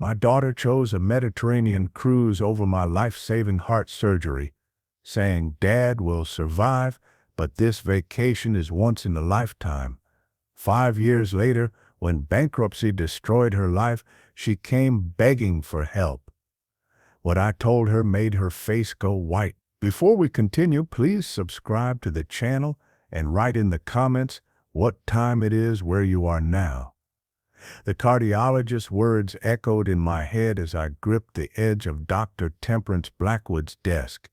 My daughter chose a Mediterranean cruise over my life-saving heart surgery, saying, "Dad will survive, but this vacation is once in a lifetime." 5 years later, when bankruptcy destroyed her life, she came begging for help. What I told her made her face go white. Before we continue, please subscribe to the channel and write in the comments what time it is where you are now. The cardiologist's words echoed in my head as I gripped the edge of Dr. Temperance Blackwood's desk.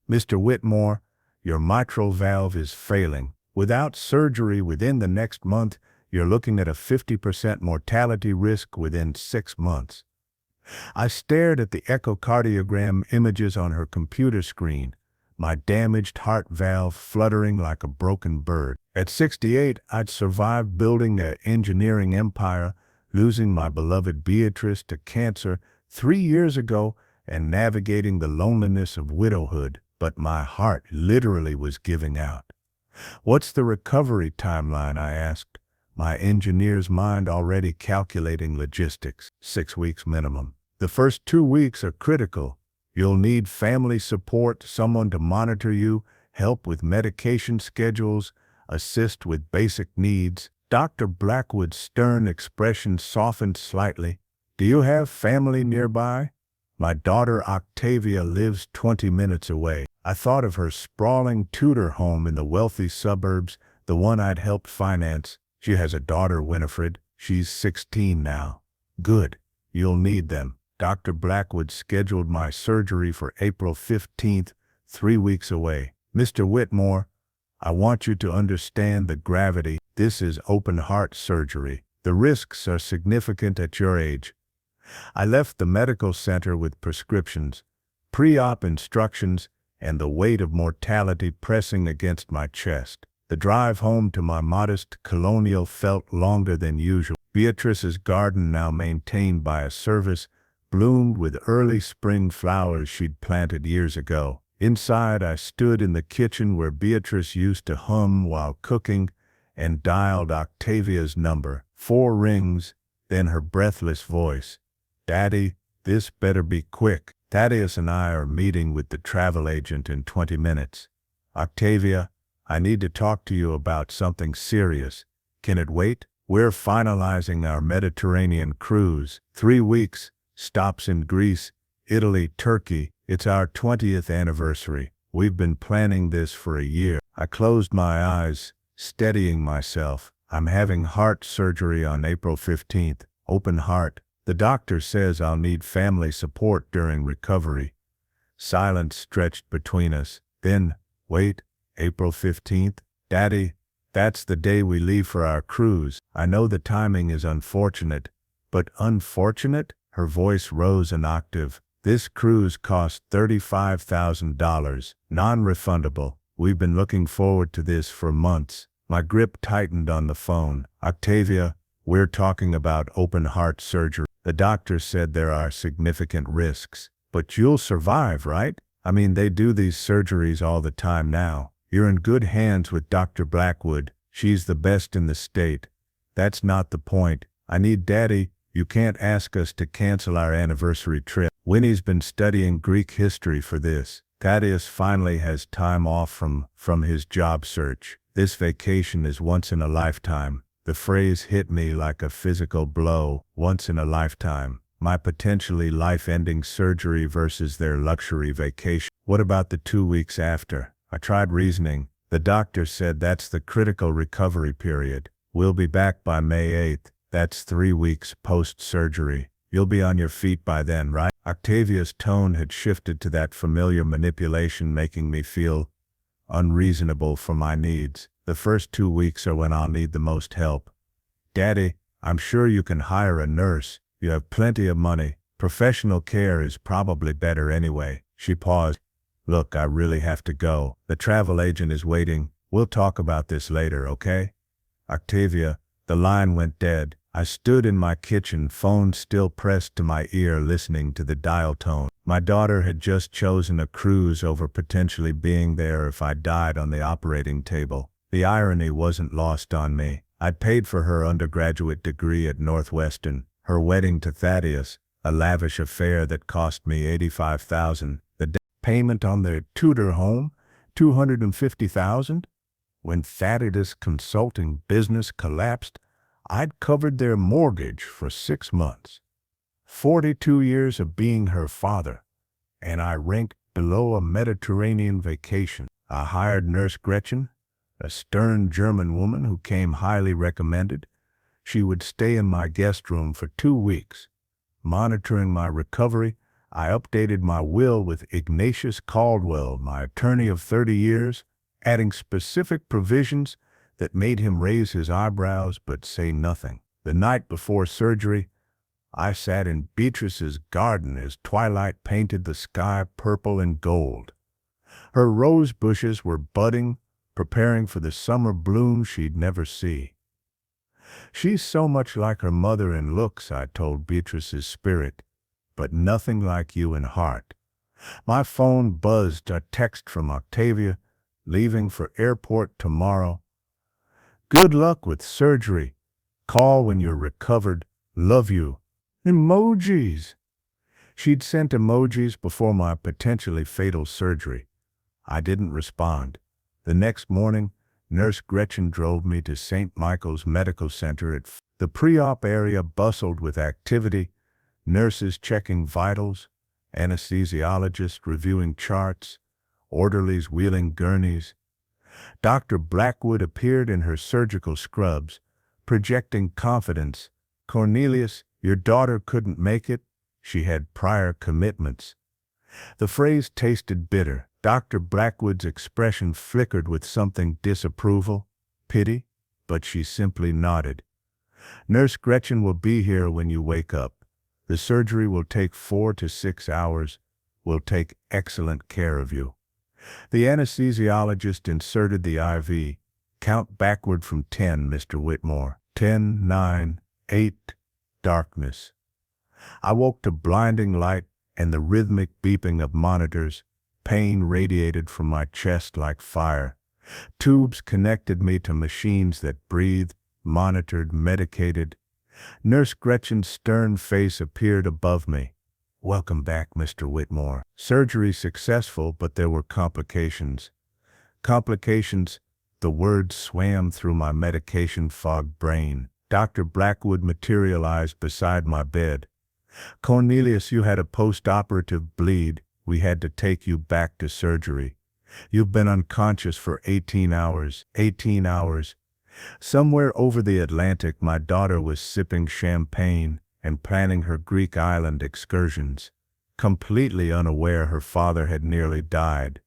"Mr. Whitmore, your mitral valve is failing. Without surgery within the next month, you're looking at a 50% mortality risk within 6 months. I stared at the echocardiogram images on her computer screen, my damaged heart valve fluttering like a broken bird. At 68, I'd survived building an engineering empire, losing my beloved Beatrice to cancer 3 years ago, and navigating the loneliness of widowhood, but my heart literally was giving out. "What's the recovery timeline?" I asked, my engineer's mind already calculating logistics. 6 weeks minimum. The first 2 weeks are critical. You'll need family support, someone to monitor you, help with medication schedules, assist with basic needs. Dr. Blackwood's stern expression softened slightly. "Do you have family nearby?" "My daughter Octavia lives 20 minutes away." I thought of her sprawling Tudor home in the wealthy suburbs, the one I'd helped finance. "She has a daughter, Winifred. She's 16 now." "Good. You'll need them." Dr. Blackwood scheduled my surgery for April 15th, 3 weeks away. "Mr. Whitmore, I want you to understand the gravity. This is open heart surgery. The risks are significant at your age." I left the medical center with prescriptions, pre-op instructions, and the weight of mortality pressing against my chest. The drive home to my modest colonial felt longer than usual. Beatrice's garden, now maintained by a service, bloomed with early spring flowers she'd planted years ago. Inside, I stood in the kitchen where Beatrice used to hum while cooking and dialed Octavia's number. 4 rings, then her breathless voice. "Daddy, this better be quick. Thaddeus and I are meeting with the travel agent in 20 minutes. Octavia, I need to talk to you about something serious. Can it wait? We're finalizing our Mediterranean cruise. 3 weeks, stops in Greece, Italy, Turkey. It's our 20th anniversary. We've been planning this for a year." I closed my eyes, steadying myself. "I'm having heart surgery on April 15th. Open heart. The doctor says I'll need family support during recovery." Silence stretched between us. Then, "Wait, April 15th? Daddy, that's the day we leave for our cruise. I know the timing is unfortunate, but unfortunate?" Her voice rose an octave. "This cruise cost $35,000, non-refundable. We've been looking forward to this for months." My grip tightened on the phone. "Octavia, we're talking about open heart surgery. The doctor said there are significant risks. But you'll survive, right? I mean, they do these surgeries all the time now. You're in good hands with Dr. Blackwood. She's the best in the state." "That's not the point. I need Daddy. You can't ask us to cancel our anniversary trip. Winnie's been studying Greek history for this. Thaddeus finally has time off from his job search. This vacation is once in a lifetime." The phrase hit me like a physical blow. Once in a lifetime. My potentially life-ending surgery versus their luxury vacation. "What about the 2 weeks after?" I tried reasoning. "The doctor said that's the critical recovery period. We'll be back by May 8th. That's 3 weeks post-surgery. You'll be on your feet by then, right?" Octavia's tone had shifted to that familiar manipulation, making me feel unreasonable for my needs. "The first 2 weeks are when I'll need the most help." "Daddy, I'm sure you can hire a nurse. You have plenty of money. Professional care is probably better anyway." She paused. "Look, I really have to go. The travel agent is waiting. We'll talk about this later, okay?" "Octavia," the line went dead. I stood in my kitchen, phone still pressed to my ear, listening to the dial tone. My daughter had just chosen a cruise over potentially being there if I died on the operating table. The irony wasn't lost on me. I'd paid for her undergraduate degree at Northwestern, her wedding to Thaddeus, A lavish affair that cost me $85,000. The payment on their Tudor home, $250,000. When Thaddeus Consulting business collapsed, I'd covered their mortgage for 6 months. 42 years of being her father, and I ranked below a Mediterranean vacation. I hired Nurse Gretchen, a stern German woman who came highly recommended. She would stay in my guest room for 2 weeks. Monitoring my recovery, I updated my will with Ignatius Caldwell, my attorney of 30 years, adding specific provisions that made him raise his eyebrows but say nothing. The night before surgery, I sat in Beatrice's garden as twilight painted the sky purple and gold. Her rose bushes were budding, preparing for the summer bloom she'd never see. She's so much like her mother in looks, I told Beatrice's spirit, but nothing like you in heart. My phone buzzed, a text from Octavia, leaving for airport tomorrow. Good luck with surgery. Call when you're recovered. Love you. Emojis. She'd sent emojis before my potentially fatal surgery. I didn't respond. The next morning, Nurse Gretchen drove me to St. Michael's Medical Center. The pre-op area bustled with activity, nurses checking vitals, anesthesiologists reviewing charts, orderlies wheeling gurneys. Dr. Blackwood appeared in her surgical scrubs, projecting confidence. Cornelius, your daughter couldn't make it. She had prior commitments. The phrase tasted bitter. Dr. Blackwood's expression flickered with something disapproval, pity, but she simply nodded. Nurse Gretchen will be here when you wake up. The surgery will take 4 to 6 hours. We'll take excellent care of you. The anesthesiologist inserted the IV. Count backward from 10, Mr. Whitmore. 10, 9, 8, darkness. I woke to blinding light and the rhythmic beeping of monitors. Pain radiated from my chest like fire. Tubes connected me to machines that breathed, monitored, medicated. Nurse Gretchen's stern face appeared above me. Welcome back, Mr. Whitmore. Surgery successful, but there were complications. Complications, the words swam through my medication-fogged brain. Dr. Blackwood materialized beside my bed. Cornelius, you had a post-operative bleed. We had to take you back to surgery. You've been unconscious for 18 hours. 18 hours. Somewhere over the Atlantic, my daughter was sipping champagne and planning her Greek island excursions, completely unaware her father had nearly died.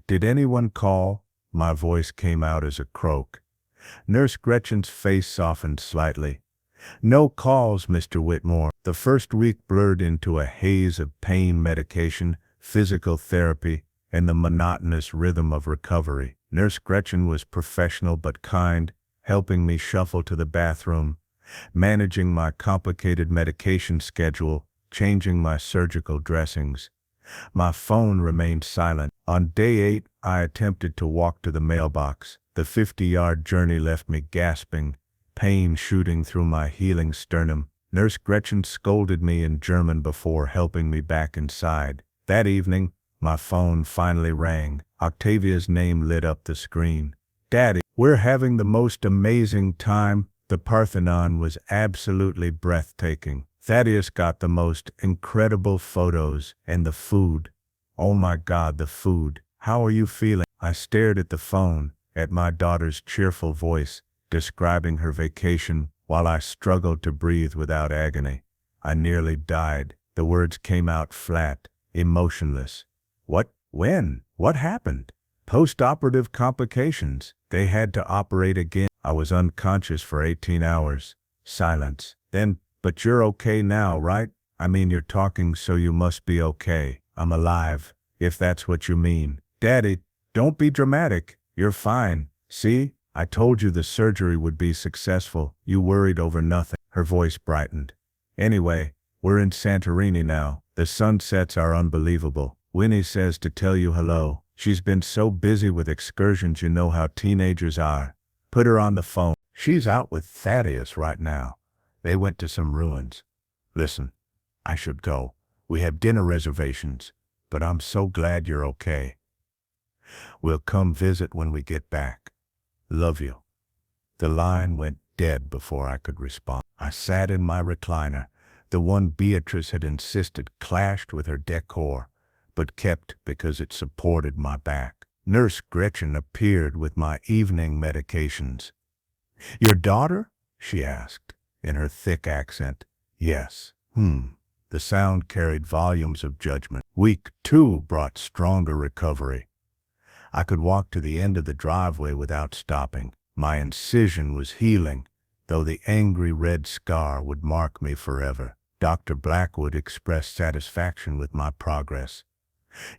Did anyone call? My voice came out as a croak. Nurse Gretchen's face softened slightly. No calls, Mr. Whitmore. The first week blurred into a haze of pain medication, physical therapy, and the monotonous rhythm of recovery. Nurse Gretchen was professional but kind, helping me shuffle to the bathroom, managing my complicated medication schedule, changing my surgical dressings. My phone remained silent. On day 8, I attempted to walk to the mailbox. The 50-yard journey left me gasping, pain shooting through my healing sternum. Nurse Gretchen scolded me in German before helping me back inside. That evening, my phone finally rang. Octavia's name lit up the screen. Daddy, we're having the most amazing time. The Parthenon was absolutely breathtaking. Thaddeus got the most incredible photos, and the food. Oh my God, the food. How are you feeling? I stared at the phone, at my daughter's cheerful voice, describing her vacation, while I struggled to breathe without agony. I nearly died. The words came out flat, emotionless. What? When? What happened? Post-operative complications. They had to operate again. I was unconscious for 18 hours. Silence. Then, but you're okay now, right? I mean, you're talking, so you must be okay. I'm alive, if that's what you mean. Daddy, don't be dramatic. You're fine. See? I told you the surgery would be successful. You worried over nothing. Her voice brightened. Anyway, we're in Santorini now. The sunsets are unbelievable. Winnie says to tell you hello. She's been so busy with excursions, you know how teenagers are. Put her on the phone. She's out with Thaddeus right now. They went to some ruins. Listen, I should go. We have dinner reservations, but I'm so glad you're okay. We'll come visit when we get back. Love you. The line went dead before I could respond. I sat in my recliner, the one Beatrice had insisted clashed with her decor, but kept because it supported my back. Nurse Gretchen appeared with my evening medications. "Your daughter?" she asked, in her thick accent. "Yes." The sound carried volumes of judgment. Week 2 brought stronger recovery. I could walk to the end of the driveway without stopping. My incision was healing, though the angry red scar would mark me forever. Dr. Blackwood expressed satisfaction with my progress.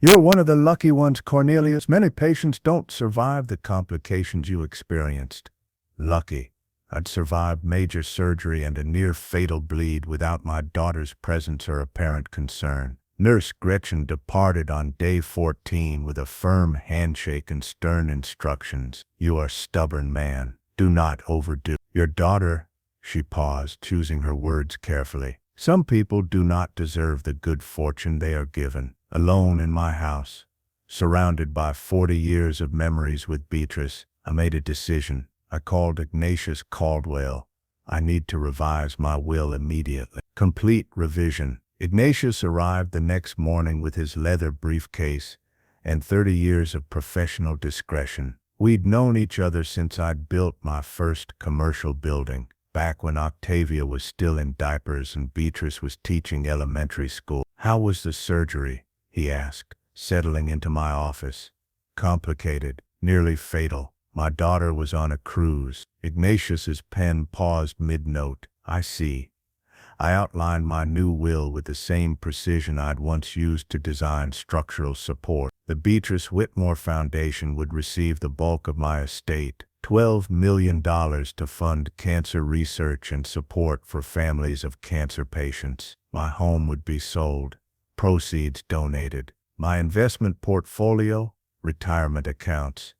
"You're one of the lucky ones, Cornelius. Many patients don't survive the complications you experienced." Lucky. I'd survived major surgery and a near-fatal bleed without my daughter's presence or apparent concern. Nurse Gretchen departed on day 14 with a firm handshake and stern instructions. "You are a stubborn man. Do not overdo." "Your daughter," she paused, choosing her words carefully. "Some people do not deserve the good fortune they are given." Alone in my house, surrounded by 40 years of memories with Beatrice, I made a decision. I called Ignatius Caldwell. "I need to revise my will immediately." Complete revision. Ignatius arrived the next morning with his leather briefcase and 30 years of professional discretion. We'd known each other since I'd built my first commercial building, back when Octavia was still in diapers and Beatrice was teaching elementary school. "How was the surgery?" he asked, settling into my office. "Complicated, nearly fatal. My daughter was on a cruise." Ignatius's pen paused mid-note. "I see." I outlined my new will with the same precision I'd once used to design structural support. The Beatrice Whitmore Foundation would receive the bulk of my estate, $12 million to fund cancer research and support for families of cancer patients. My home would be sold, proceeds donated. My investment portfolio, retirement accounts,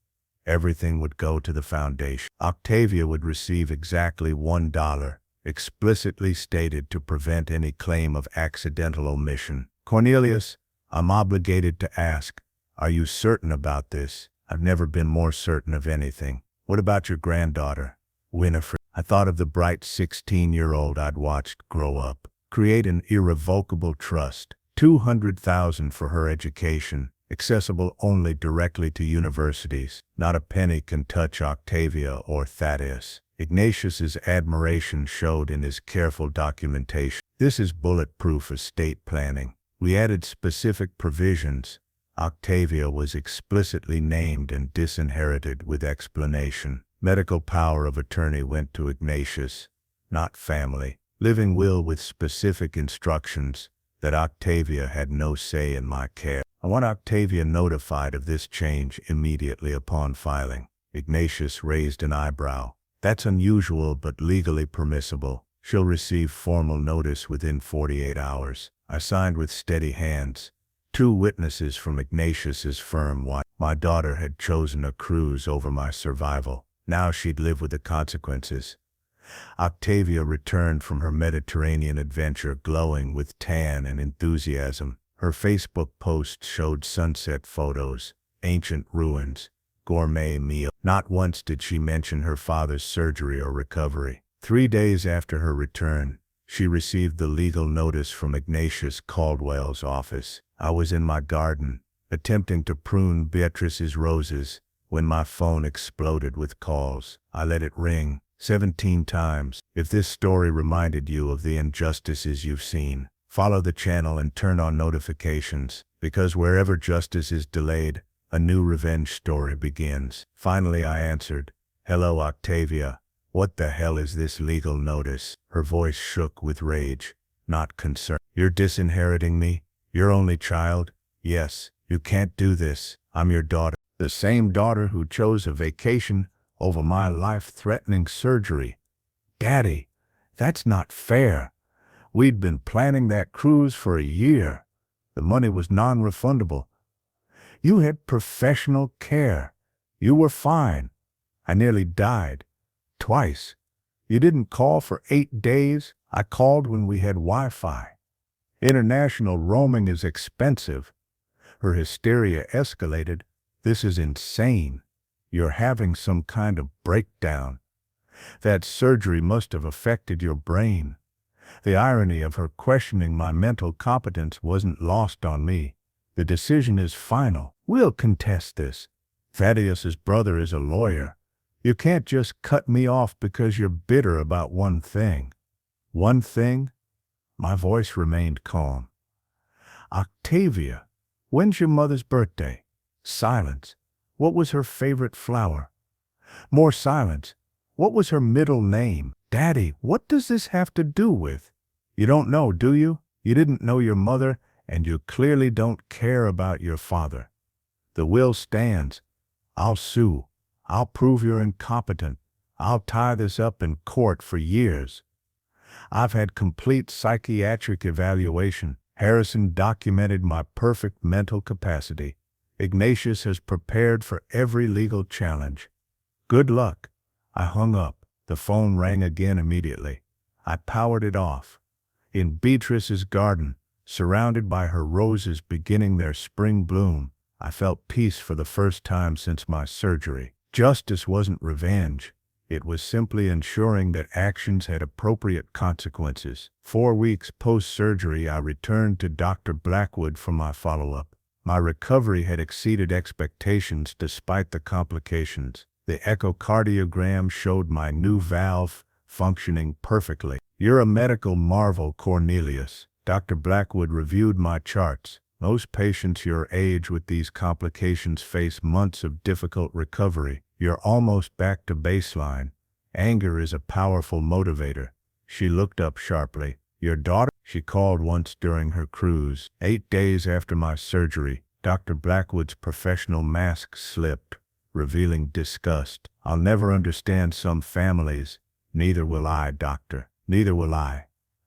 everything would go to the foundation. Octavia would receive exactly $1, explicitly stated to prevent any claim of accidental omission. "Cornelius, I'm obligated to ask, are you certain about this?" "I've never been more certain of anything." "What about your granddaughter, Winifred?" I thought of the bright 16-year-old I'd watched grow up. Create an irrevocable trust. $200,000 for her education, accessible only directly to universities. Not a penny can touch Octavia or Thaddeus. Ignatius's admiration showed in his careful documentation. This is bulletproof estate planning. We added specific provisions. Octavia was explicitly named and disinherited with explanation. Medical power of attorney went to Ignatius, not family. Living will with specific instructions that Octavia had no say in my care. I want Octavia notified of this change immediately upon filing. Ignatius raised an eyebrow. "That's unusual but legally permissible. She'll receive formal notice within 48 hours. I signed with steady hands. 2 witnesses from Ignatius's firm. My daughter had chosen a cruise over my survival. Now she'd live with the consequences. Octavia returned from her Mediterranean adventure glowing with tan and enthusiasm. Her Facebook posts showed sunset photos, ancient ruins, gourmet meal. Not once did she mention her father's surgery or recovery. 3 days after her return, she received the legal notice from Ignatius Caldwell's office. I was in my garden, attempting to prune Beatrice's roses, when my phone exploded with calls. I let it ring 17 times. If this story reminded you of the injustices you've seen, follow the channel and turn on notifications, because wherever justice is delayed, a new revenge story begins. Finally I answered, "Hello, Octavia. What the hell is this legal notice?" Her voice shook with rage, not concern. "You're disinheriting me? Your only child? Yes. You can't do this. I'm your daughter. The same daughter who chose a vacation over my life-threatening surgery. Daddy, that's not fair. We'd been planning that cruise for a year. The money was non-refundable. You had professional care. You were fine. I nearly died. Twice. You didn't call for 8 days. I called when we had Wi-Fi. International roaming is expensive. Her hysteria escalated. This is insane. You're having some kind of breakdown. That surgery must have affected your brain. The irony of her questioning my mental competence wasn't lost on me. The decision is final. We'll contest this. Thaddeus's brother is a lawyer. You can't just cut me off because you're bitter about one thing. One thing? My voice remained calm. Octavia, when's your mother's birthday? Silence. What was her favorite flower? More silence. What was her middle name? Daddy, what does this have to do with? You don't know, do you? You didn't know your mother, and you clearly don't care about your father. The will stands. I'll sue. I'll prove you're incompetent. I'll tie this up in court for years. I've had complete psychiatric evaluation. Harrison documented my perfect mental capacity. Ignatius has prepared for every legal challenge. Good luck. I hung up. The phone rang again immediately. I powered it off. In Beatrice's garden, surrounded by her roses beginning their spring bloom, I felt peace for the first time since my surgery. Justice wasn't revenge. It was simply ensuring that actions had appropriate consequences. 4 weeks post-surgery, I returned to Dr. Blackwood for my follow-up. My recovery had exceeded expectations despite the complications. The echocardiogram showed my new valve functioning perfectly. You're a medical marvel, Cornelius. Dr. Blackwood reviewed my charts. Most patients your age with these complications face months of difficult recovery. You're almost back to baseline. Anger is a powerful motivator. She looked up sharply. Your daughter? She called once during her cruise. 8 days after my surgery, Dr. Blackwood's professional mask slipped, revealing disgust. I'll never understand some families. Neither will I, doctor. Neither will I.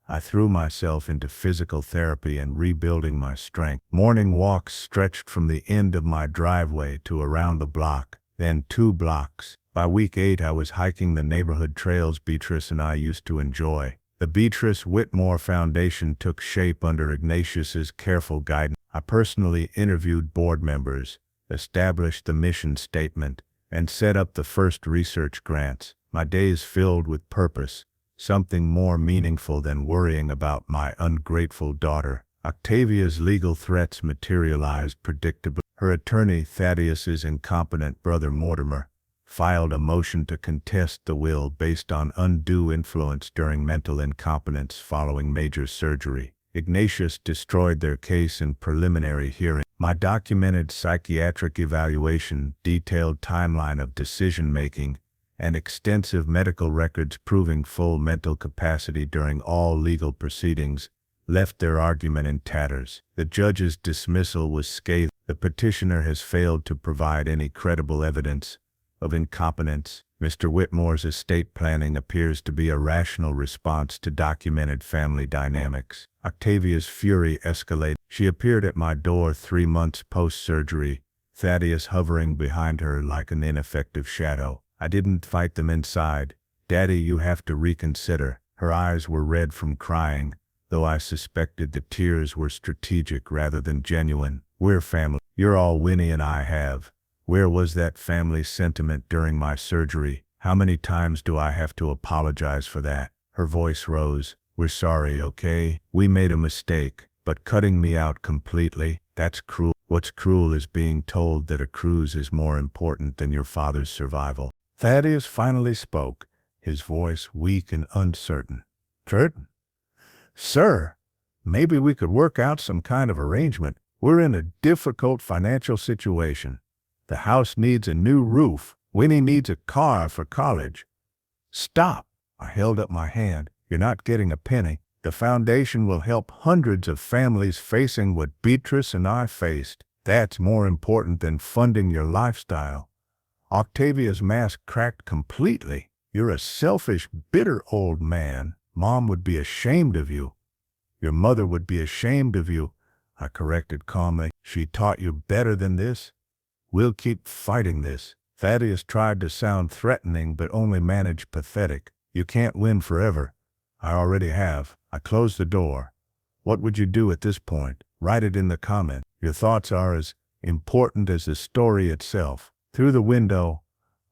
I threw myself into physical therapy and rebuilding my strength. Morning walks stretched from the end of my driveway to around the block, then 2 blocks. By week 8, I was hiking the neighborhood trails Beatrice and I used to enjoy. The Beatrice Whitmore Foundation took shape under Ignatius's careful guidance. I personally interviewed board members, established the mission statement, and set up the first research grants. My days filled with purpose, something more meaningful than worrying about my ungrateful daughter. Octavia's legal threats materialized predictably. Her attorney, Thaddeus's incompetent brother Mortimer, filed a motion to contest the will based on undue influence during mental incompetence following major surgery. Ignatius destroyed their case in preliminary hearing. My documented psychiatric evaluation, detailed timeline of decision-making, and extensive medical records proving full mental capacity during all legal proceedings left their argument in tatters. The judge's dismissal was scathing. The petitioner has failed to provide any credible evidence of incompetence. Mr. Whitmore's estate planning appears to be a rational response to documented family dynamics. Octavia's fury escalated. She appeared at my door 3 months post-surgery, Thaddeus hovering behind her like an ineffective shadow. I didn't fight them inside. Daddy, you have to reconsider. Her eyes were red from crying, though I suspected the tears were strategic rather than genuine. We're family. You're all Winnie and I have. Where was that family sentiment during my surgery? How many times do I have to apologize for that? Her voice rose. We're sorry, okay? We made a mistake, but cutting me out completely, that's cruel. What's cruel is being told that a cruise is more important than your father's survival. Thaddeus finally spoke, his voice weak and uncertain. Certain? Sir, maybe we could work out some kind of arrangement. We're in a difficult financial situation. The house needs a new roof. Winnie needs a car for college. Stop! I held up my hand. You're not getting a penny. The foundation will help hundreds of families facing what Beatrice and I faced. That's more important than funding your lifestyle. Octavia's mask cracked completely. You're a selfish, bitter old man. Mom would be ashamed of you. Your mother would be ashamed of you, I corrected calmly. She taught you better than this? We'll keep fighting this. Thaddeus tried to sound threatening but only managed pathetic. You can't win forever. I already have. I closed the door. What would you do at this point? Write it in the comment. Your thoughts are as important as the story itself. Through the window,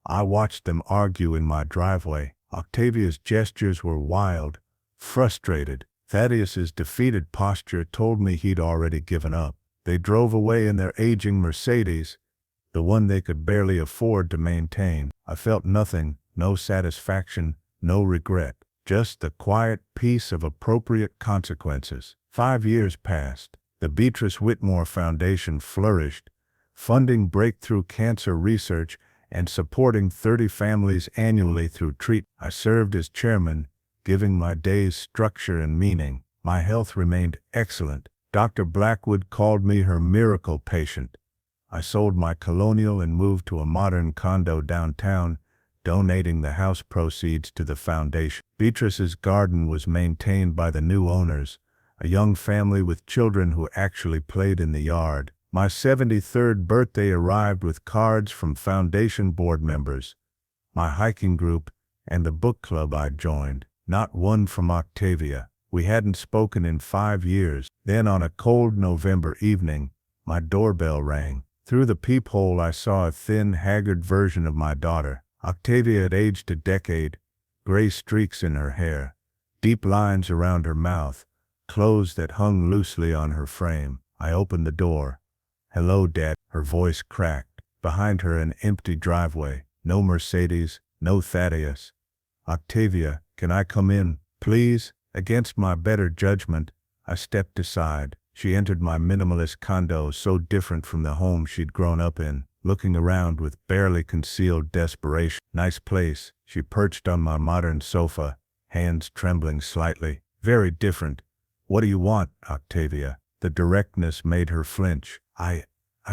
I watched them argue in my driveway. Octavia's gestures were wild, frustrated. Thaddeus's defeated posture told me he'd already given up. They drove away in their aging Mercedes, the one they could barely afford to maintain. I felt nothing, no satisfaction, no regret, just the quiet peace of appropriate consequences. 5 years passed. The Beatrice Whitmore Foundation flourished, funding breakthrough cancer research and supporting 30 families annually through treatment. I served as chairman, giving my days structure and meaning. My health remained excellent. Dr. Blackwood called me her miracle patient. I sold my colonial and moved to a modern condo downtown, donating the house proceeds to the foundation. Beatrice's garden was maintained by the new owners, a young family with children who actually played in the yard. My 73rd birthday arrived with cards from foundation board members, my hiking group, and the book club I joined. Not one from Octavia. We hadn't spoken in 5 years. Then on a cold November evening, my doorbell rang. Through the peephole I saw a thin, haggard version of my daughter. Octavia had aged a decade, gray streaks in her hair, deep lines around her mouth, clothes that hung loosely on her frame. I opened the door. "Hello, Dad." Her voice cracked. Behind her an empty driveway. No Mercedes, no Thaddeus. "Octavia, can I come in, please?" Against my better judgment, I stepped aside. She entered my minimalist condo, so different from the home she'd grown up in, looking around with barely concealed desperation. "Nice place." She perched on my modern sofa, hands trembling slightly. "Very different. What do you want, Octavia?" The directness made her flinch. I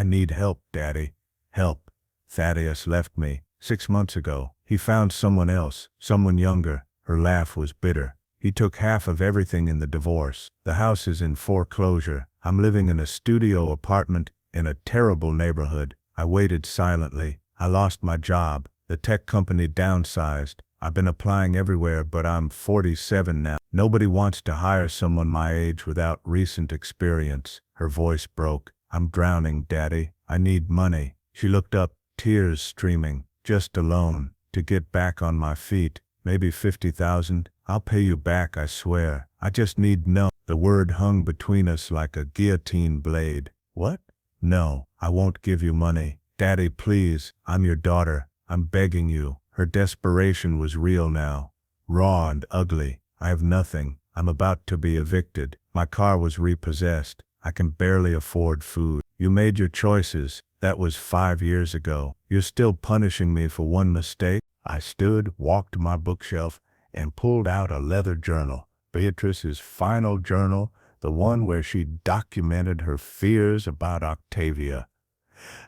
need help, Daddy. Help. Thaddeus left me 6 months ago. He found someone else, someone younger." Her laugh was bitter. "He took half of everything in the divorce. The house is in foreclosure. I'm living in a studio apartment in a terrible neighborhood." I waited silently. "I lost my job. The tech company downsized. I've been applying everywhere, but I'm 47 now. Nobody wants to hire someone my age without recent experience." Her voice broke. "I'm drowning, Daddy. I need money." She looked up, tears streaming. "Just a loan, to get back on my feet. Maybe 50,000. I'll pay you back, I swear. I just need no." The word hung between us like a guillotine blade. "What?" "No, I won't give you money. Daddy, please. I'm your daughter. I'm begging you." Her desperation was real now, raw and ugly. "I have nothing. I'm about to be evicted. My car was repossessed. I can barely afford food. You made your choices. That was 5 years ago. You're still punishing me for one mistake." I stood, walked to my bookshelf, and pulled out a leather journal. Beatrice's final journal, the one where she documented her fears about Octavia.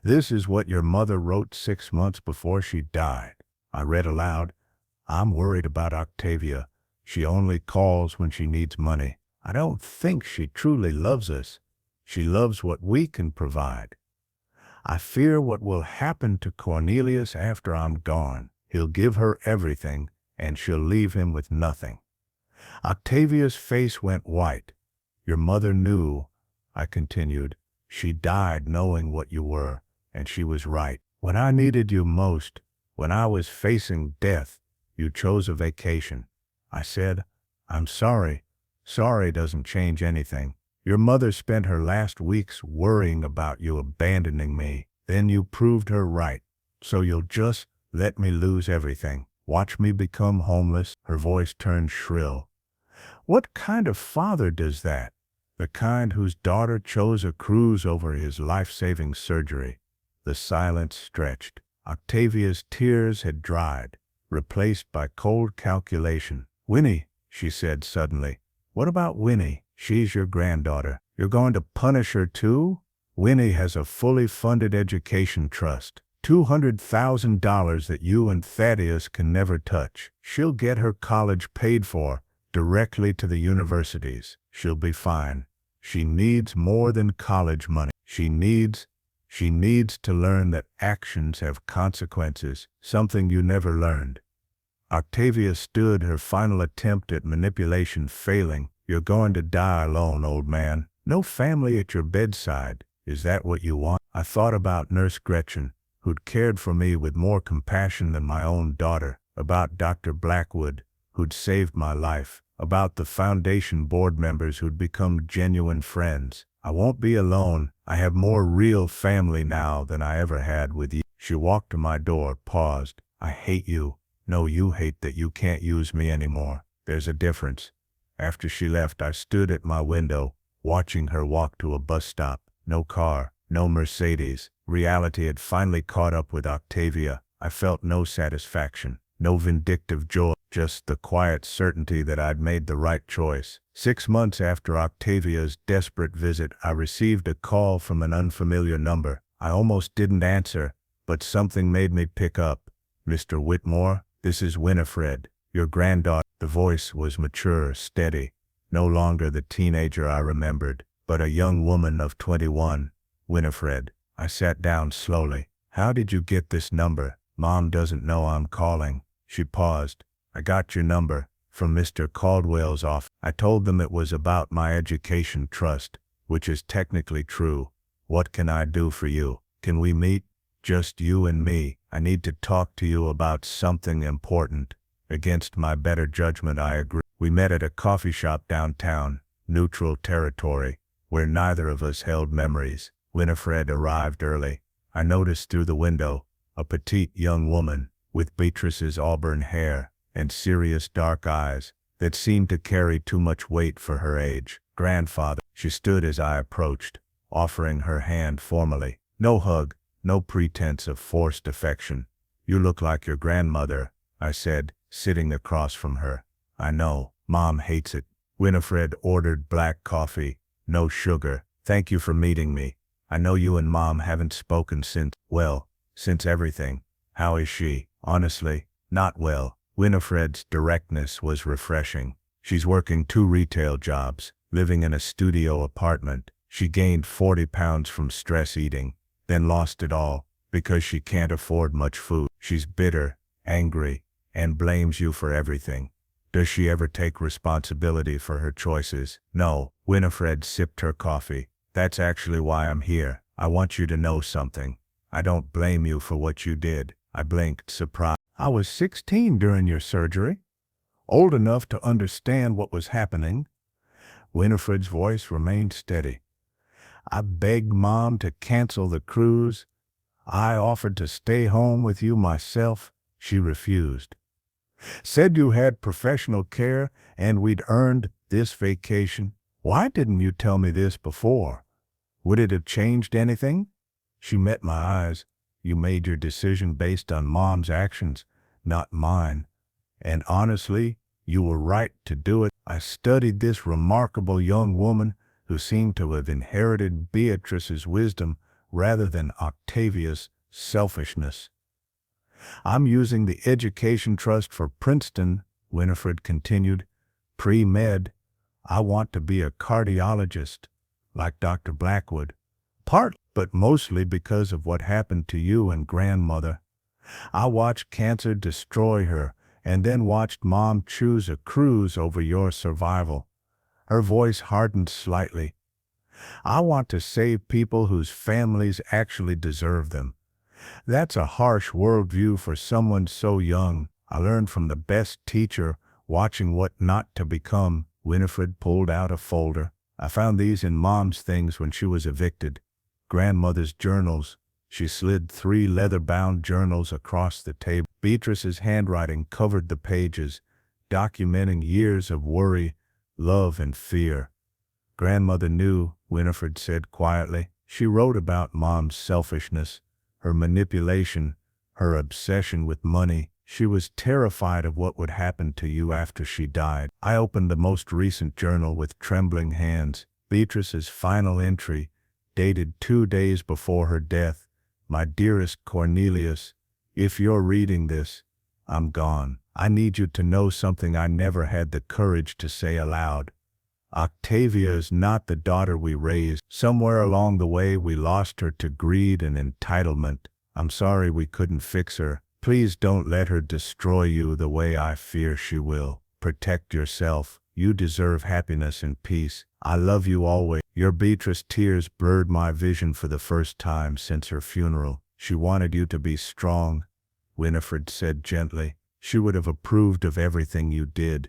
"This is what your mother wrote 6 months before she died." I read aloud. "I'm worried about Octavia. She only calls when she needs money. I don't think she truly loves us. She loves what we can provide. I fear what will happen to Cornelius after I'm gone. He'll give her everything, and she'll leave him with nothing." Octavia's face went white. "Your mother knew," I continued. "She died knowing what you were, and she was right. When I needed you most, when I was facing death, you chose a vacation." I said, "I'm sorry. Sorry doesn't change anything. Your mother spent her last weeks worrying about you abandoning me. Then you proved her right. So you'll just let me lose everything. Watch me become homeless." Her voice turned shrill. "What kind of father does that? The kind whose daughter chose a cruise over his life-saving surgery." The silence stretched. Octavia's tears had dried, replaced by cold calculation. "Winnie," she said suddenly. "What about Winnie? She's your granddaughter. You're going to punish her too?" "Winnie has a fully funded education trust. $200,000 that you and Thaddeus can never touch. She'll get her college paid for, directly to the universities. She'll be fine. She needs more than college money. She needs to learn that actions have consequences, something you never learned." Octavia stood, her final attempt at manipulation failing. You're going to die alone, old man. No family at your bedside. Is that what you want? I thought about Nurse Gretchen, who'd cared for me with more compassion than my own daughter, about Dr. Blackwood, who'd saved my life, about the foundation board members who'd become genuine friends. I won't be alone. I have more real family now than I ever had with you. She walked to my door, paused. I hate you. No, you hate that you can't use me anymore. There's a difference. After she left, I stood at my window, watching her walk to a bus stop. No car, no Mercedes. Reality had finally caught up with Octavia. I felt no satisfaction, no vindictive joy, just the quiet certainty that I'd made the right choice. 6 months after Octavia's desperate visit, I received a call from an unfamiliar number. I almost didn't answer, but something made me pick up. Mr. Whitmore, this is Winifred, your granddaughter. The voice was mature, steady, no longer the teenager I remembered, but a young woman of 21. Winifred. I sat down slowly. How did you get this number? Mom doesn't know I'm calling. She paused. I got your number from Mr. Caldwell's office. I told them it was about my education trust, which is technically true. What can I do for you? Can we meet? Just you and me. I need to talk to you about something important. Against my better judgment, I agree. We met at a coffee shop downtown, neutral territory, where neither of us held memories. Winifred arrived early. I noticed through the window a petite young woman with Beatrice's auburn hair and serious dark eyes that seemed to carry too much weight for her age. Grandfather. She stood as I approached, offering her hand formally. No hug, no pretense of forced affection. You look like your grandmother, I said, sitting across from her. I know, Mom hates it. Winifred ordered black coffee, no sugar. Thank you for meeting me. I know you and Mom haven't spoken since everything. How is she? Honestly, not well. Winifred's directness was refreshing. She's working 2 retail jobs, living in a studio apartment. She gained 40 pounds from stress eating, then lost it all because she can't afford much food. She's bitter, angry, and blames you for everything. Does she ever take responsibility for her choices? No. Winifred sipped her coffee. That's actually why I'm here. I want you to know something. I don't blame you for what you did. I blinked, surprised. I was 16 during your surgery, old enough to understand what was happening. Winifred's voice remained steady. I begged Mom to cancel the cruise. I offered to stay home with you myself. She refused. Said you had professional care and we'd earned this vacation. Why didn't you tell me this before? Would it have changed anything? She met my eyes. You made your decision based on Mom's actions, not mine. And honestly, you were right to do it. I studied this remarkable young woman who seemed to have inherited Beatrice's wisdom rather than Octavia's selfishness. I'm using the education trust for Princeton, Winifred continued. Pre-med. I want to be a cardiologist, like Dr. Blackwood. But mostly because of what happened to you and grandmother. I watched cancer destroy her and then watched Mom choose a cruise over your survival. Her voice hardened slightly. I want to save people whose families actually deserve them. That's a harsh worldview for someone so young. I learned from the best teacher, watching what not to become. Winifred pulled out a folder. I found these in Mom's things when she was evicted. Grandmother's journals. She slid 3 leather-bound journals across the table. Beatrice's handwriting covered the pages, documenting years of worry, love, and fear. Grandmother knew, Winifred said quietly. She wrote about Mom's selfishness, her manipulation, her obsession with money. She was terrified of what would happen to you after she died. I opened the most recent journal with trembling hands. Beatrice's final entry, dated 2 days before her death. My dearest Cornelius, if you're reading this, I'm gone. I need you to know something I never had the courage to say aloud. Octavia is not the daughter we raised. Somewhere along the way we lost her to greed and entitlement. I'm sorry we couldn't fix her. Please don't let her destroy you the way I fear she will. Protect yourself. You deserve happiness and peace. I love you always. Your Beatrice. Tears blurred my vision for the first time since her funeral. She wanted you to be strong, Winifred said gently. She would have approved of everything you did.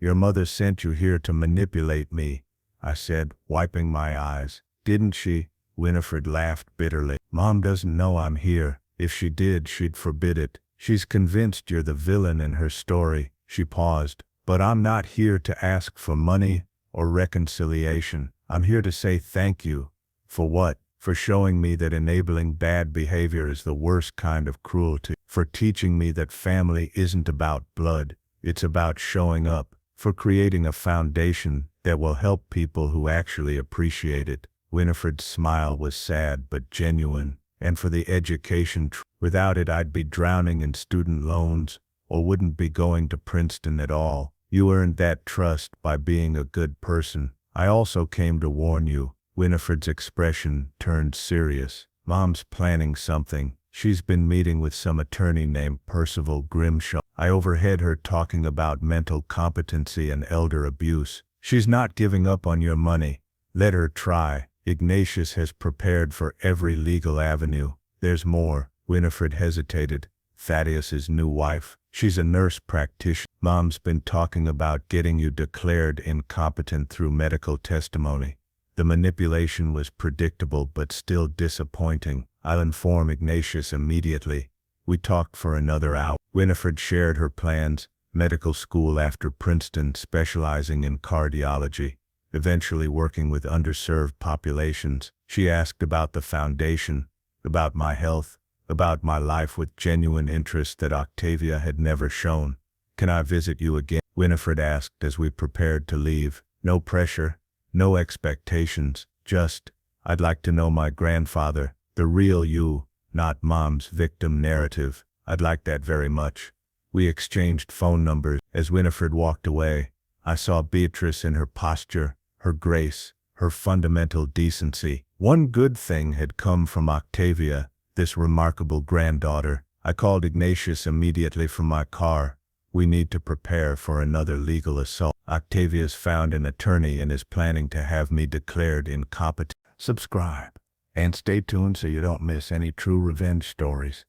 Your mother sent you here to manipulate me, I said, wiping my eyes. Didn't she? Winifred laughed bitterly. Mom doesn't know I'm here. If she did, she'd forbid it. She's convinced you're the villain in her story. She paused. But I'm not here to ask for money or reconciliation. I'm here to say thank you. For what? For showing me that enabling bad behavior is the worst kind of cruelty. For teaching me that family isn't about blood. It's about showing up. For creating a foundation that will help people who actually appreciate it. Winifred's smile was sad but genuine. And for the education. Without it, I'd be drowning in student loans or wouldn't be going to Princeton at all. You earned that trust by being a good person. I also came to warn you. Winifred's expression turned serious. Mom's planning something. She's been meeting with some attorney named Percival Grimshaw. I overheard her talking about mental competency and elder abuse. She's not giving up on your money. Let her try. Ignatius has prepared for every legal avenue. There's more. Winifred hesitated. Thaddeus's new wife. She's a nurse practitioner. Mom's been talking about getting you declared incompetent through medical testimony. The manipulation was predictable but still disappointing. I'll inform Ignatius immediately. We talked for another hour. Winifred shared her plans. Medical school after Princeton, specializing in cardiology. Eventually working with underserved populations. She asked about the foundation, about my health, about my life with genuine interest that Octavia had never shown. Can I visit you again? Winifred asked as we prepared to leave. No pressure, no expectations, just, I'd like to know my grandfather, the real you, not Mom's victim narrative. I'd like that very much. We exchanged phone numbers. As Winifred walked away, I saw Beatrice in her posture, her grace, her fundamental decency. One good thing had come from Octavia, this remarkable granddaughter. I called Ignatius immediately from my car. We need to prepare for another legal assault. Octavia's found an attorney and is planning to have me declared incompetent. Subscribe and stay tuned so you don't miss any true revenge stories.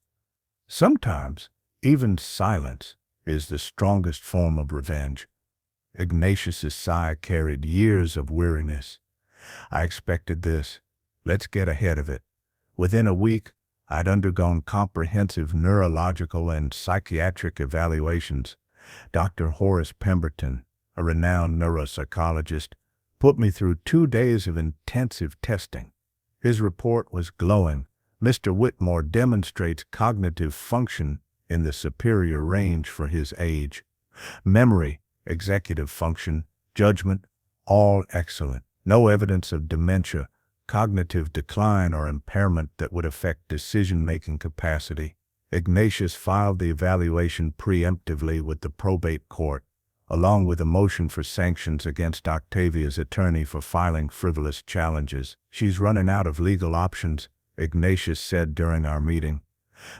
Sometimes, even silence is the strongest form of revenge. Ignatius's sigh carried years of weariness. I expected this. Let's get ahead of it. Within a week, I'd undergone comprehensive neurological and psychiatric evaluations. Dr. Horace Pemberton, a renowned neuropsychologist, put me through 2 days of intensive testing. His report was glowing. Mr. Whitmore demonstrates cognitive function in the superior range for his age. Memory, executive function, judgment, all excellent. No evidence of dementia, cognitive decline or impairment that would affect decision-making capacity. Ignatius filed the evaluation preemptively with the probate court, along with a motion for sanctions against Octavia's attorney for filing frivolous challenges. She's running out of legal options, Ignatius said during our meeting.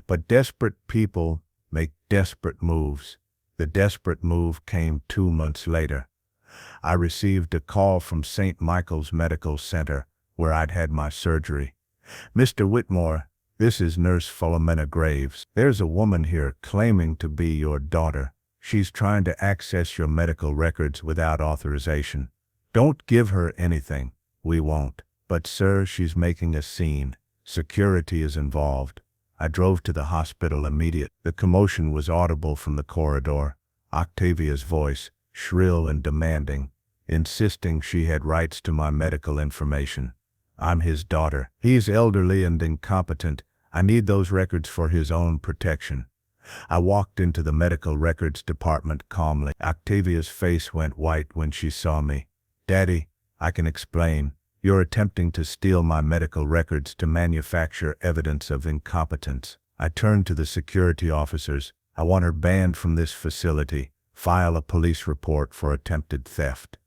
But desperate people make desperate moves. The desperate move came 2 months later. I received a call from St. Michael's Medical Center, where I'd had my surgery. Mr. Whitmore, this is Nurse Philomena Graves. There's a woman here claiming to be your daughter. She's trying to access your medical records without authorization. Don't give her anything. We won't. But sir, she's making a scene. Security is involved. I drove to the hospital immediately. The commotion was audible from the corridor. Octavia's voice, shrill and demanding, insisting she had rights to my medical information. I'm his daughter. He's elderly and incompetent. I need those records for his own protection. I walked into the medical records department calmly. Octavia's face went white when she saw me. Daddy, I can explain. You're attempting to steal my medical records to manufacture evidence of incompetence. I turned to the security officers. I want her banned from this facility. File a police report for attempted theft.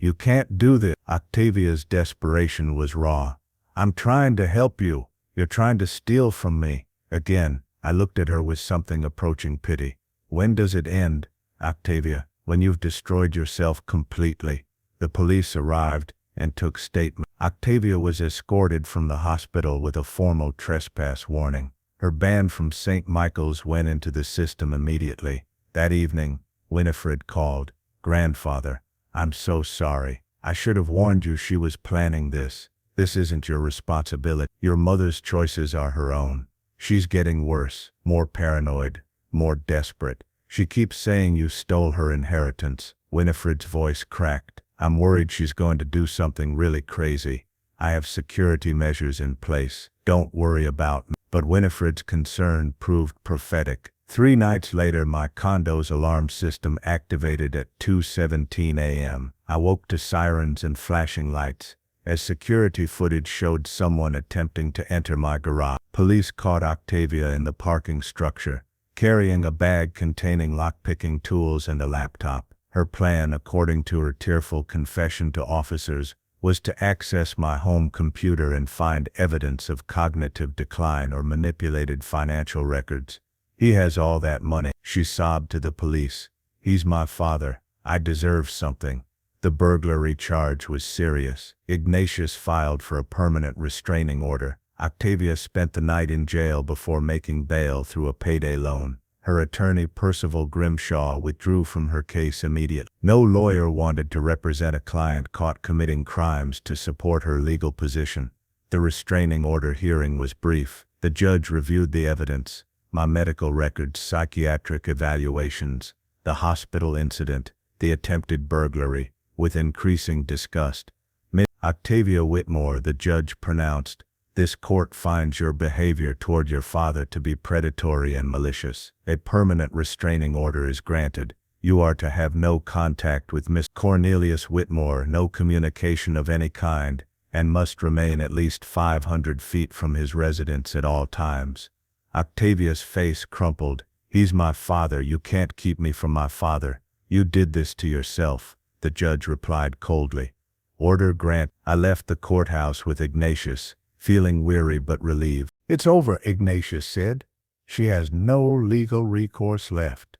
You can't do this. Octavia's desperation was raw. I'm trying to help you. You're trying to steal from me. Again, I looked at her with something approaching pity. When does it end, Octavia? when you've destroyed yourself completely. The police arrived and took statement. Octavia was escorted from the hospital with a formal trespass warning. Her ban from St. Michael's went into the system immediately. That evening, Winifred called. "Grandfather, I'm so sorry. I should have warned you she was planning this. This isn't your responsibility. Your mother's choices are her own. She's getting worse, more paranoid, more desperate. She keeps saying you stole her inheritance." Winifred's voice cracked. "I'm worried she's going to do something really crazy. I have security measures in place. Don't worry about me." But Winifred's concern proved prophetic. 3 nights later, my condo's alarm system activated at 2:17 a.m. I woke to sirens and flashing lights, as security footage showed someone attempting to enter my garage. Police caught Octavia in the parking structure, carrying a bag containing lockpicking tools and a laptop. Her plan, according to her tearful confession to officers, was to access my home computer and find evidence of cognitive decline or manipulated financial records. "He has all that money," she sobbed to the police. "He's my father. I deserve something." The burglary charge was serious. Ignatius filed for a permanent restraining order. Octavia spent the night in jail before making bail through a payday loan. Her attorney, Percival Grimshaw, withdrew from her case immediately. No lawyer wanted to represent a client caught committing crimes to support her legal position. The restraining order hearing was brief. The judge reviewed the evidence, my medical records, psychiatric evaluations, the hospital incident, the attempted burglary, with increasing disgust. "Octavia Whitmore," the judge pronounced, "this court finds your behavior toward your father to be predatory and malicious. A permanent restraining order is granted. You are to have no contact with Miss Cornelius Whitmore, no communication of any kind, and must remain at least 500 feet from his residence at all times." Octavia's face crumpled. "He's my father. You can't keep me from my father. You did this to yourself," the judge replied coldly. "Order grant." I left the courthouse with Ignatius, feeling weary but relieved. "It's over," Ignatius said. "She has no legal recourse left.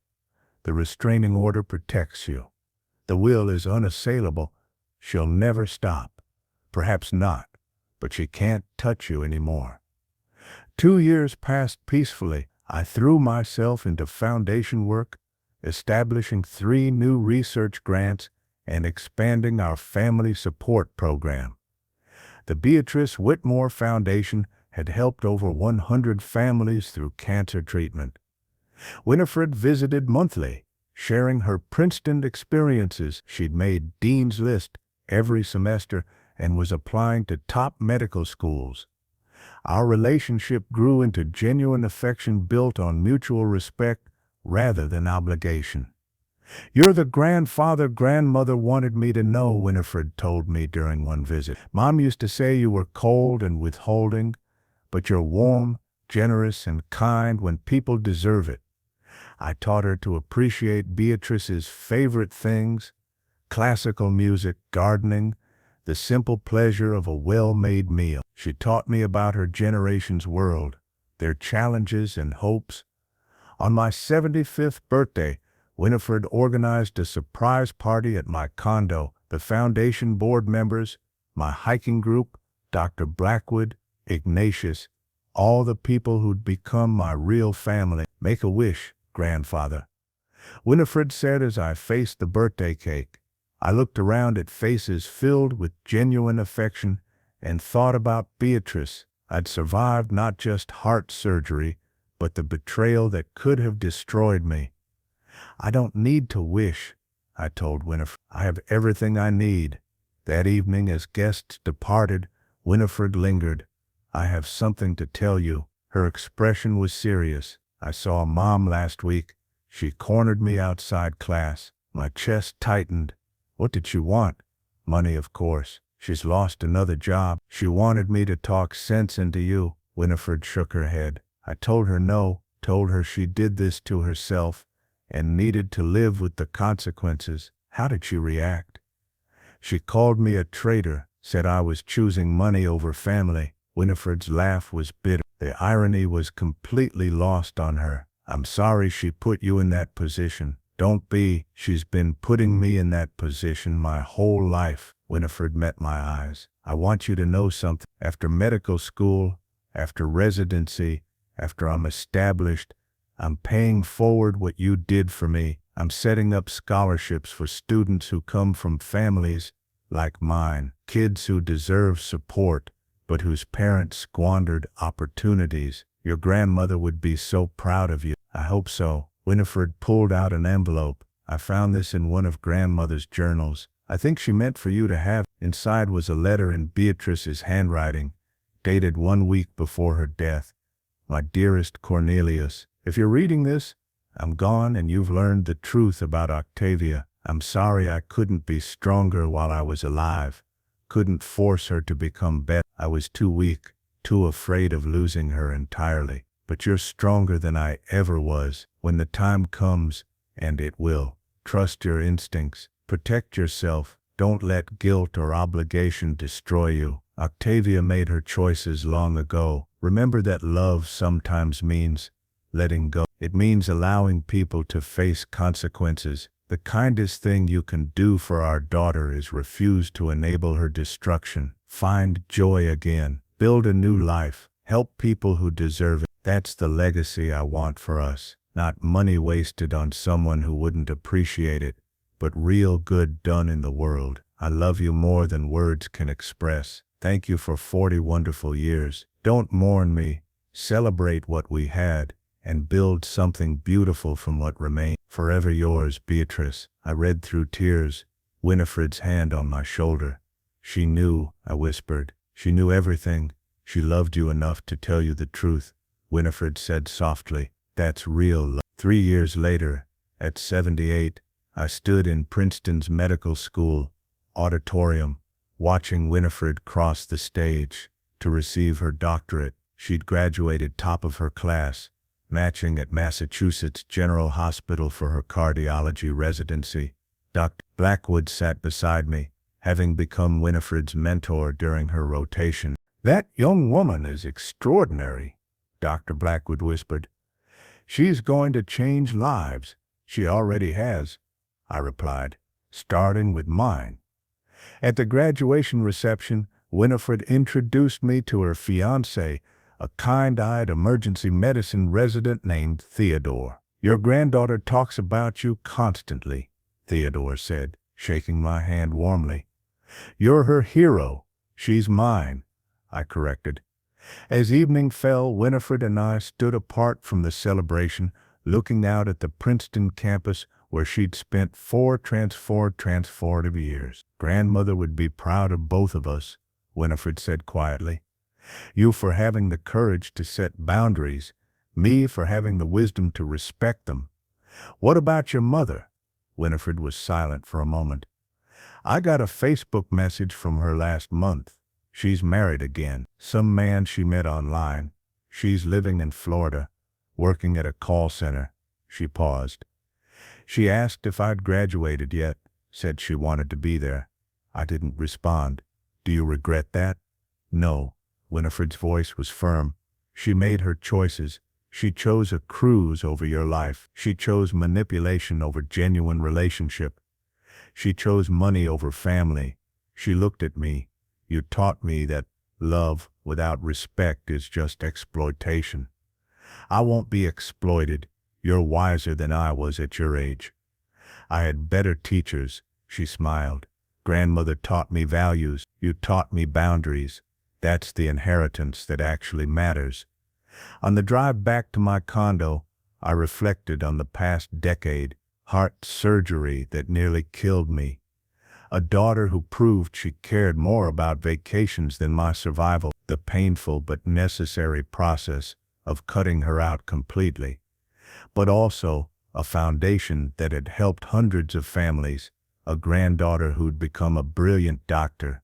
The restraining order protects you. The will is unassailable. She'll never stop. Perhaps not, but she can't touch you anymore." 2 years passed peacefully. I threw myself into foundation work, establishing 3 new research grants and expanding our family support program. The Beatrice Whitmore Foundation had helped over 100 families through cancer treatment. Winifred visited monthly, sharing her Princeton experiences. She'd made Dean's List every semester and was applying to top medical schools. Our relationship grew into genuine affection built on mutual respect rather than obligation. "You're the grandfather grandmother wanted me to know," Winifred told me during one visit. "Mom used to say you were cold and withholding, but you're warm, generous, and kind when people deserve it." I taught her to appreciate Beatrice's favorite things: classical music, gardening, the simple pleasure of a well-made meal. She taught me about her generation's world, their challenges and hopes. On my 75th birthday, Winifred organized a surprise party at my condo. The foundation board members, my hiking group, Dr. Blackwood, Ignatius, all the people who'd become my real family. "Make a wish, grandfather," Winifred said as I faced the birthday cake. I looked around at faces filled with genuine affection and thought about Beatrice. I'd survived not just heart surgery, but the betrayal that could have destroyed me. "I don't need to wish," I told Winifred. "I have everything I need." That evening, as guests departed, Winifred lingered. "I have something to tell you." Her expression was serious. "I saw Mom last week. She cornered me outside class." My chest tightened. "What did she want?" "Money, of course. She's lost another job. She wanted me to talk sense into you." Winifred shook her head. I told her no, told her she did this to herself and needed to live with the consequences. How did she react? "She called me a traitor, said I was choosing money over family." Winifred's laugh was bitter. The irony was completely lost on her. "I'm sorry she put you in that position. Don't be. She's been putting me in that position my whole life. Winifred met my eyes. I want you to know something. After medical school, after residency, after I'm established, I'm paying forward what you did for me. I'm setting up scholarships for students who come from families like mine, kids who deserve support, but whose parents squandered opportunities. Your grandmother would be so proud of you. I hope so. Winifred pulled out an envelope. I found this in one of grandmother's journals. I think she meant for you to have. Inside was a letter in Beatrice's handwriting, dated 1 week before her death. My dearest Cornelius, if you're reading this, I'm gone and you've learned the truth about Octavia. I'm sorry I couldn't be stronger while I was alive. Couldn't force her to become better. I was too weak, too afraid of losing her entirely. But you're stronger than I ever was. When the time comes, and it will, trust your instincts. Protect yourself. Don't let guilt or obligation destroy you. Octavia made her choices long ago. Remember that love sometimes means letting go. It means allowing people to face consequences. The kindest thing you can do for our daughter is refuse to enable her destruction. Find joy again. Build a new life. Help people who deserve it. That's the legacy I want for us. Not money wasted on someone who wouldn't appreciate it, but real good done in the world. I love you more than words can express. Thank you for 40 wonderful years. Don't mourn me. Celebrate what we had and build something beautiful from what remains. Forever yours, Beatrice. I read through tears, Winifred's hand on my shoulder. She knew, I whispered. She knew everything. She loved you enough to tell you the truth. Winifred said softly, that's real love. 3 years later, at 78, I stood in Princeton's medical school auditorium, watching Winifred cross the stage to receive her doctorate. She'd graduated top of her class, matching at Massachusetts General Hospital for her cardiology residency. Dr. Blackwood sat beside me, having become Winifred's mentor during her rotation. That young woman is extraordinary, Dr. Blackwood whispered. She's going to change lives. She already has, I replied, starting with mine. At the graduation reception, Winifred introduced me to her fiancé, a kind-eyed emergency medicine resident named Theodore. Your granddaughter talks about you constantly, Theodore said, shaking my hand warmly. You're her hero. She's mine, I corrected. As evening fell, Winifred and I stood apart from the celebration, looking out at the Princeton campus where she'd spent 4 transformative years. Grandmother would be proud of both of us, Winifred said quietly. You for having the courage to set boundaries, me for having the wisdom to respect them. What about your mother? Winifred was silent for a moment. I got a Facebook message from her last month. She's married again. Some man she met online. She's living in Florida, working at a call center. She paused. She asked if I'd graduated yet, said she wanted to be there. I didn't respond. Do you regret that? No. Winifred's voice was firm. She made her choices. She chose a cruise over your life. She chose manipulation over genuine relationship. She chose money over family. She looked at me. You taught me that love without respect is just exploitation. I won't be exploited. You're wiser than I was at your age. I had better teachers, she smiled. Grandmother taught me values. You taught me boundaries. That's the inheritance that actually matters. On the drive back to my condo, I reflected on the past decade, heart surgery that nearly killed me. A daughter who proved she cared more about vacations than my survival, the painful but necessary process of cutting her out completely. But also a foundation that had helped hundreds of families, a granddaughter who'd become a brilliant doctor,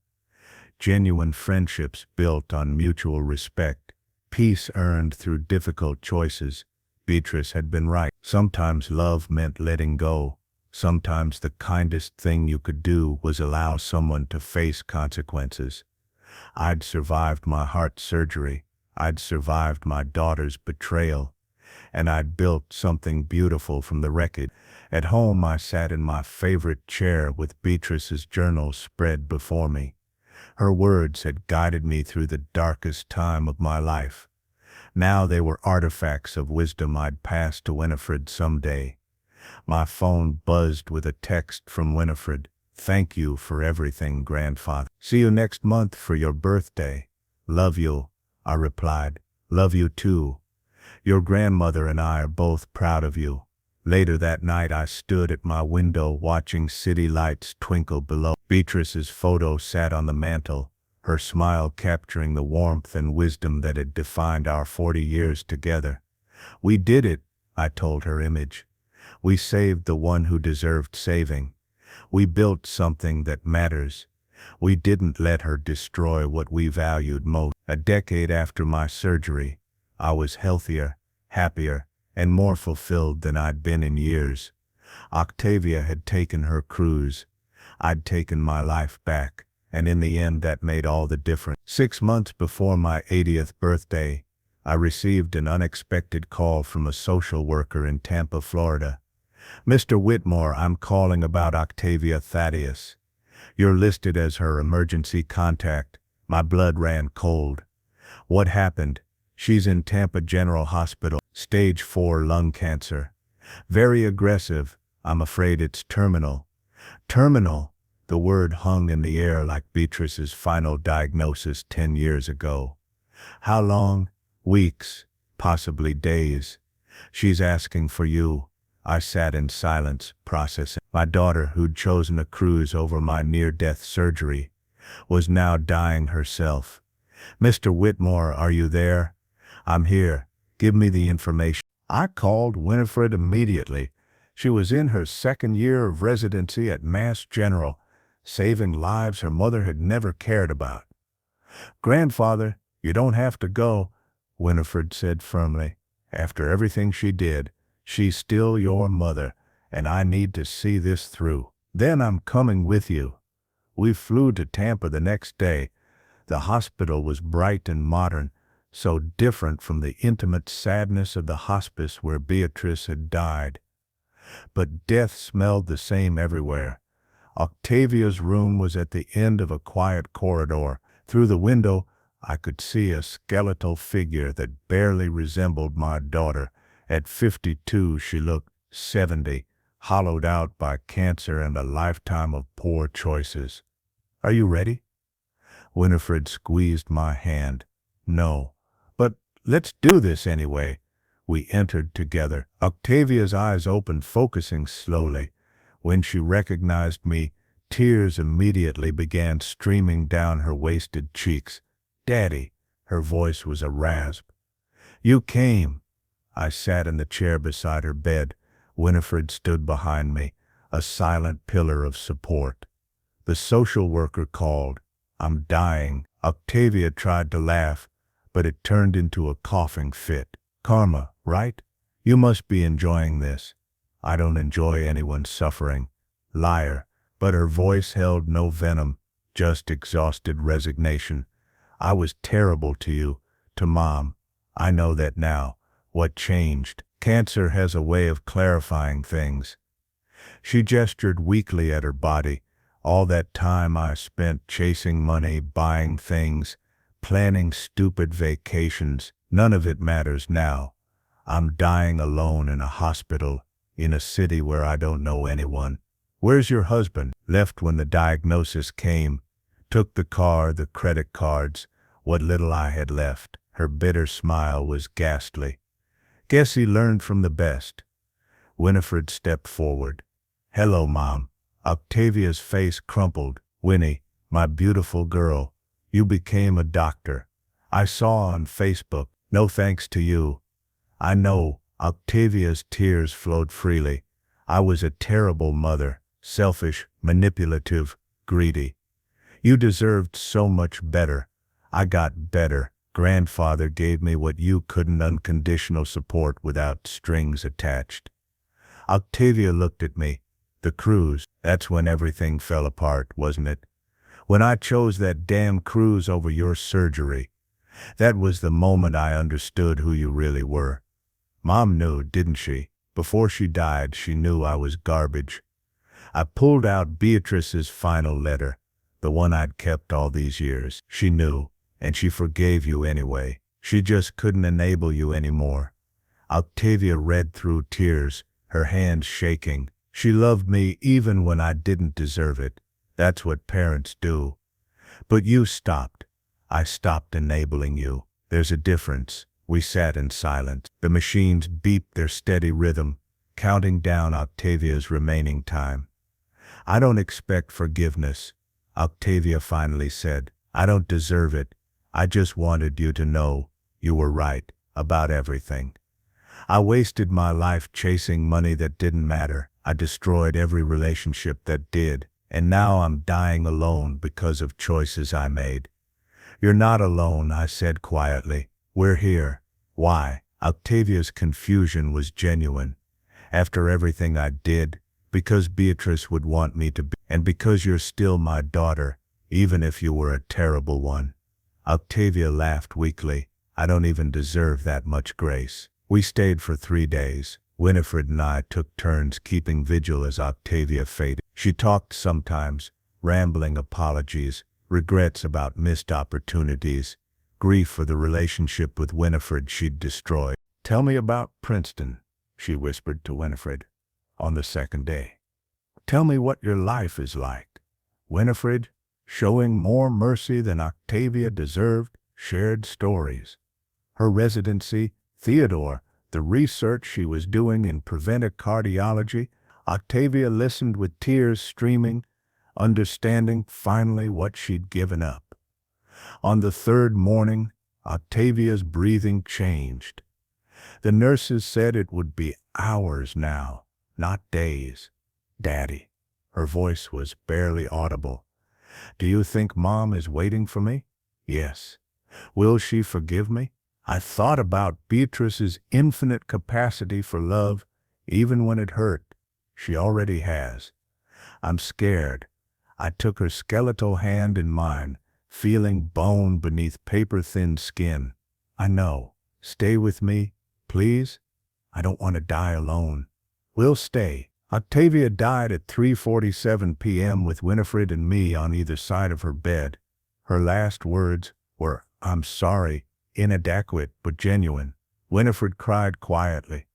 genuine friendships built on mutual respect, peace earned through difficult choices. Beatrice had been right. Sometimes love meant letting go. Sometimes the kindest thing you could do was allow someone to face consequences. I'd survived my heart surgery. I'd survived my daughter's betrayal. and I'd built something beautiful from the wreckage. At home, I sat in my favorite chair with Beatrice's journal spread before me. Her words had guided me through the darkest time of my life. Now they were artifacts of wisdom I'd pass to Winifred someday. My phone buzzed with a text from Winifred. "Thank you for everything, grandfather. See you next month for your birthday. Love you," I replied. "Love you too. Your grandmother and I are both proud of you." Later that night, I stood at my window watching city lights twinkle below. Beatrice's photo sat on the mantel, her smile capturing the warmth and wisdom that had defined our 40 years together. "We did it," I told her image. "We saved the one who deserved saving. We built something that matters. We didn't let her destroy what we valued most." A decade after my surgery, I was healthier, happier, and more fulfilled than I'd been in years. Octavia had taken her cruise. I'd taken my life back, and in the end that made all the difference. 6 months before my 80th birthday, I received an unexpected call from a social worker in Tampa, Florida. "Mr. Whitmore, I'm calling about Octavia Thaddeus. You're listed as her emergency contact." My blood ran cold. "What happened?" "She's in Tampa General Hospital. Stage 4 lung cancer. Very aggressive. I'm afraid it's terminal." Terminal? The word hung in the air like Beatrice's final diagnosis 10 years ago. "How long?" "Weeks, possibly days." "She's asking for you." I sat in silence, processing. My daughter, who'd chosen a cruise over my near-death surgery, was now dying herself. "Mr. Whitmore, are you there?" "I'm here. Give me the information." I called Winifred immediately. She was in her 2nd year of residency at Mass General, saving lives her mother had never cared about. "Grandfather, you don't have to go," Winifred said firmly. "After everything she did, she's still your mother, and I need to see this through." "Then I'm coming with you." We flew to Tampa the next day. The hospital was bright and modern, so different from the intimate sadness of the hospice where Beatrice had died. But death smelled the same everywhere. Octavia's room was at the end of a quiet corridor. Through the window, I could see a skeletal figure that barely resembled my daughter. At 52, she looked 70, hollowed out by cancer and a lifetime of poor choices. "Are you ready?" Winifred squeezed my hand. "No. But let's do this anyway." We entered together. Octavia's eyes opened, focusing slowly. When she recognized me, tears immediately began streaming down her wasted cheeks. "Daddy," her voice was a rasp. "You came." I sat in the chair beside her bed. Winifred stood behind me, a silent pillar of support. The social worker called. "I'm dying." Octavia tried to laugh, but it turned into a coughing fit. "Karma, right? You must be enjoying this." "I don't enjoy anyone suffering." "Liar." But her voice held no venom, just exhausted resignation. "I was terrible to you, to Mom. I know that now. What changed?" "Cancer has a way of clarifying things." She gestured weakly at her body. "All that time I spent chasing money, buying things, planning stupid vacations, none of it matters now. I'm dying alone in a hospital, in a city where I don't know anyone." "Where's your husband?" "Left when the diagnosis came. Took the car, the credit cards, what little I had left." Her bitter smile was ghastly. "Guess he learned from the best." Winifred stepped forward. "Hello, Mom." Octavia's face crumpled. "Winnie, my beautiful girl, you became a doctor. I saw on Facebook. No thanks to you." "I know." Octavia's tears flowed freely. "I was a terrible mother, selfish, manipulative, greedy. You deserved so much better. I got better. Grandfather gave me what you couldn't, unconditional support without strings attached." Octavia looked at me. "The cruise, that's when everything fell apart, wasn't it? When I chose that damn cruise over your surgery. That was the moment I understood who you really were." Mom knew, didn't she? Before she died, she knew I was garbage. I pulled out Beatrice's final letter, the one I'd kept all these years. She knew, and she forgave you anyway. She just couldn't enable you anymore. Octavia read through tears, her hands shaking. She loved me even when I didn't deserve it. That's what parents do. But you stopped. I stopped enabling you. There's a difference. We sat in silence. The machines beeped their steady rhythm, counting down Octavia's remaining time. I don't expect forgiveness, Octavia finally said. I don't deserve it. I just wanted you to know you were right about everything. I wasted my life chasing money that didn't matter. I destroyed every relationship that did, and now I'm dying alone because of choices I made. You're not alone, I said quietly. We're here. Why? Octavia's confusion was genuine. After everything I did, because Beatrice would want me to be, and because you're still my daughter, even if you were a terrible one. Octavia laughed weakly. I don't even deserve that much grace. We stayed for 3 days. Winifred and I took turns keeping vigil as Octavia faded. She talked sometimes, rambling apologies, regrets about missed opportunities, grief for the relationship with Winifred she'd destroyed. Tell me about Princeton, she whispered to Winifred on the second day. Tell me what your life is like. Winifred, showing more mercy than Octavia deserved, shared stories. Her residency, Theodore, the research she was doing in preventive cardiology. Octavia listened with tears streaming, understanding finally what she'd given up. On the third morning, Octavia's breathing changed. The nurses said it would be hours now, not days. Daddy, her voice was barely audible. Do you think Mom is waiting for me? Yes. Will she forgive me? I thought about Beatrice's infinite capacity for love, even when it hurt. She already has. I'm scared. I took her skeletal hand in mine, feeling bone beneath paper-thin skin. I know. Stay with me, please. I don't want to die alone. We'll stay. Octavia died at 3:47 p.m. with Winifred and me on either side of her bed. Her last words were, I'm sorry, inadequate but genuine. Winifred cried quietly.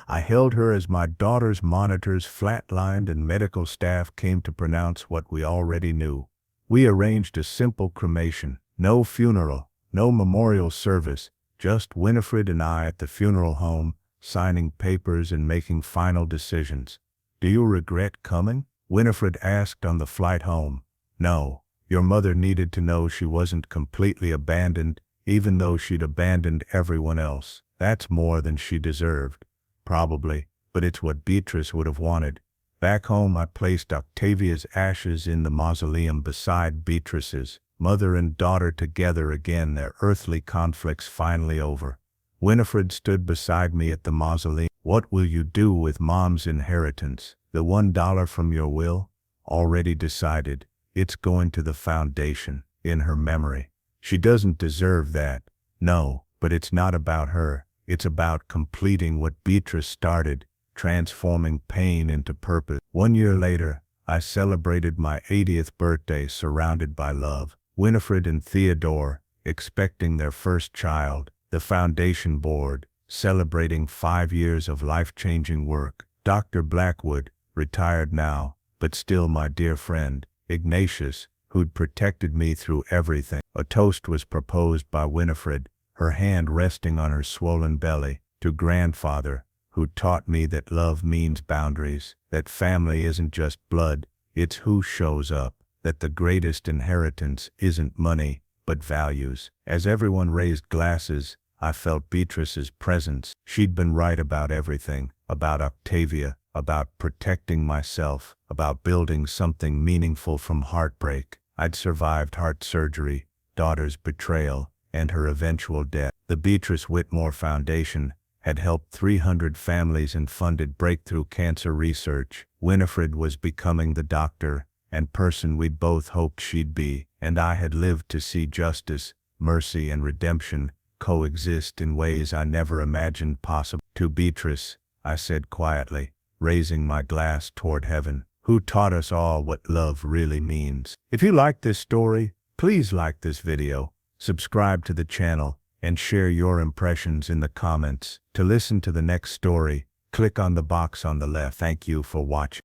I held her as my daughter's monitors flatlined and medical staff came to pronounce what we already knew. We arranged a simple cremation, no funeral, no memorial service, just Winifred and I at the funeral home, signing papers and making final decisions. Do you regret coming? Winifred asked on the flight home. No, your mother needed to know she wasn't completely abandoned, even though she'd abandoned everyone else. That's more than she deserved. Probably, but it's what Beatrice would have wanted. Back home, I placed Octavia's ashes in the mausoleum beside Beatrice's. Mother and daughter together again, their earthly conflicts finally over. Winifred stood beside me at the mausoleum. What will you do with Mom's inheritance? The $1 from your will? Already decided. It's going to the foundation, in her memory. She doesn't deserve that. No, but it's not about her. It's about completing what Beatrice started, transforming pain into purpose. 1 year later, I celebrated my 80th birthday surrounded by love. Winifred and Theodore, expecting their first child. The foundation board, celebrating 5 years of life-changing work. Dr. Blackwood, retired now, but still my dear friend. Ignatius, who'd protected me through everything. A toast was proposed by Winifred, her hand resting on her swollen belly, to grandfather, who taught me that love means boundaries, that family isn't just blood, it's who shows up, that the greatest inheritance isn't money, but values. As everyone raised glasses, I felt Beatrice's presence. She'd been right about everything, about Octavia, about protecting myself, about building something meaningful from heartbreak. I'd survived heart surgery, daughter's betrayal, and her eventual death. The Beatrice Whitmore Foundation had helped 300 families and funded breakthrough cancer research. Winifred was becoming the doctor and person we'd both hoped she'd be, and I had lived to see justice, mercy, and redemption coexist in ways I never imagined possible. To Beatrice, I said quietly, raising my glass toward heaven, who taught us all what love really means. If you like this story, please like this video, subscribe to the channel, and share your impressions in the comments. To listen to the next story, click on the box on the left. Thank you for watching.